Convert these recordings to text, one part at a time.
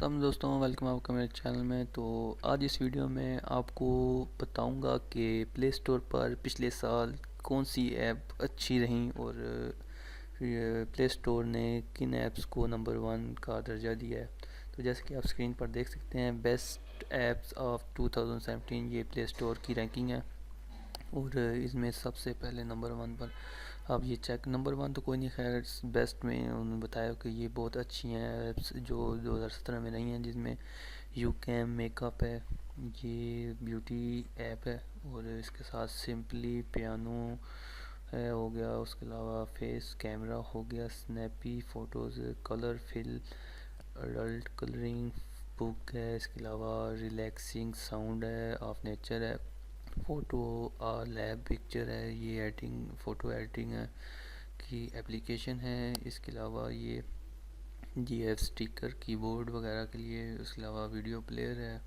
अस्सलाम दोस्तों, वेलकम आपका मेरे चैनल में। तो आज इस वीडियो में आपको बताऊंगा कि प्ले स्टोर पर पिछले साल कौन सी ऐप अच्छी रहीं और प्ले स्टोर ने किन ऐप्स को नंबर 1 का दर्जा दिया है। तो जैसे कि आप स्क्रीन पर देख सकते हैं, बेस्ट ऐप्स ऑफ 2017 ये प्ले स्टोर की रैंकिंग है और इसमें सबसे पहले नंबर 1 पर आप ये चेक नंबर 1 तो कोई नहीं, खैर बेस्ट में उन्होंने बताया कि ये बहुत अच्छी हैं ऐप्स जो 2017 में नहीं हैं, जिसमें यू कैम मेकअप है, ये ब्यूटी ऐप है और इसके साथ सिंपली पियानो है हो गया, उसके अलावा फेस कैमरा हो गया, snappy photos, colour fill, adult colouring book है, इसके अलावा रिलैक्सिंग साउंड है, ऑफ नेचर है, फ़ोटो लैब पिक्चर है, ये एडिटिंग फ़ोटो एडिटिंग है की एप्लीकेशन है, इसके अलावा ये GF स्टिकर कीबोर्ड वगैरह के लिए, उसके अलावा वीडियो प्लेयर है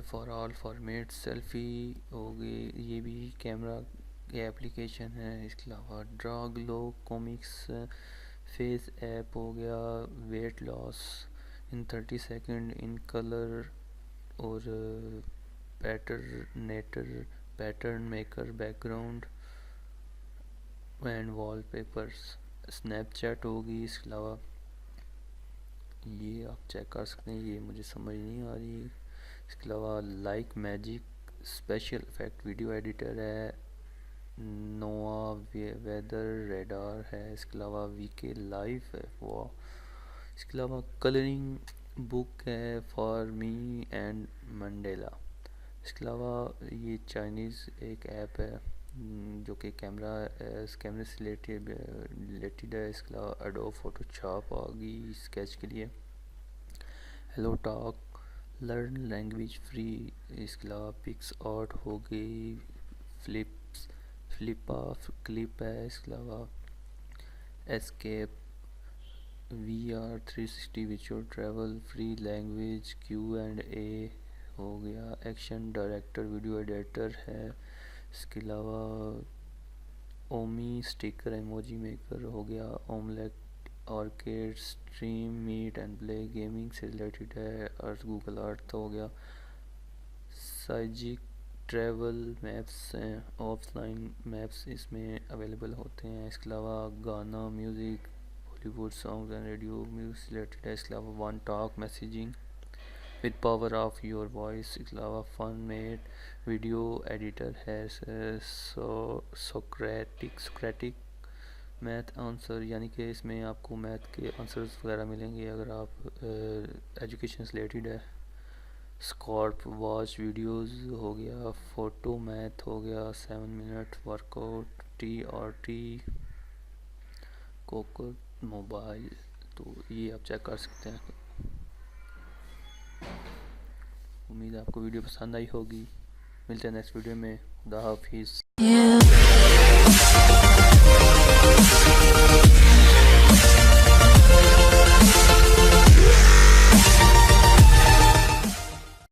फॉर ऑल फॉर्मेट, सेल्फ़ी हो गई, ये भी कैमरा की एप्लीकेशन है, इसके अलावा draw glow comics, face app हो गया, weight loss in 30 second in colour और pattern maker, background and wallpapers, Snapchat होगी, इसके अलावा ये आप चेक कर सकते हैं, ये मुझे समझ नहीं आ रही। इसके अलावा like magic special effect video editor है, नोआ वेदर रेडार है, इसके अलावा वीके लाइव है वो, इसके अलावा कलरिंग बुक है फॉर मी एंड मंडेला, इसके अलावा ये चाइनीज़ एक ऐप है जो कि कैमरे से रिलेटेड है, इसके अलावा एडोब फोटोशॉप आ गई स्केच के लिए, hello talk, learn language free, इसके अलावा पिक्स आर्ट हो गई, क्लिप है, इसके अलावा escape, VR 360 visual travel, free language Q&A हो गया, एक्शन डायरेक्टर वीडियो एडिटर है, इसके अलावा ओमी स्टिकर इमोजी मेकर हो गया, Omlet Arcade, stream meet and play gaming से रिलेटेड है, अर्थ गूगल अर्थ हो गया, साइजिक ट्रैवल मैप्स हैं, ऑफलाइन मैप्स इसमें अवेलेबल होते हैं, इसके अलावा Gaana music, Bollywood songs and radio music से रिलेटेड है, इसके अलावा one talk messaging with power of your voice, इसके अलावा फन मेड वीडियो एडिटर है, सोक्रेटिक मैथ आंसर, यानी कि इसमें आपको मैथ के आंसर्स वगैरह मिलेंगे अगर आप एजुकेशन से रिलेटेड है, स्कॉर्प वॉच वीडियोस हो गया, फोटो मैथ हो गया, 7 मिनट वर्कआउट, TRT कोकोट मोबाइल। तो ये आप चेक कर सकते हैं। उम्मीद है आपको वीडियो पसंद आई होगी। मिलते हैं नेक्स्ट वीडियो में। खुदा हाफिज़।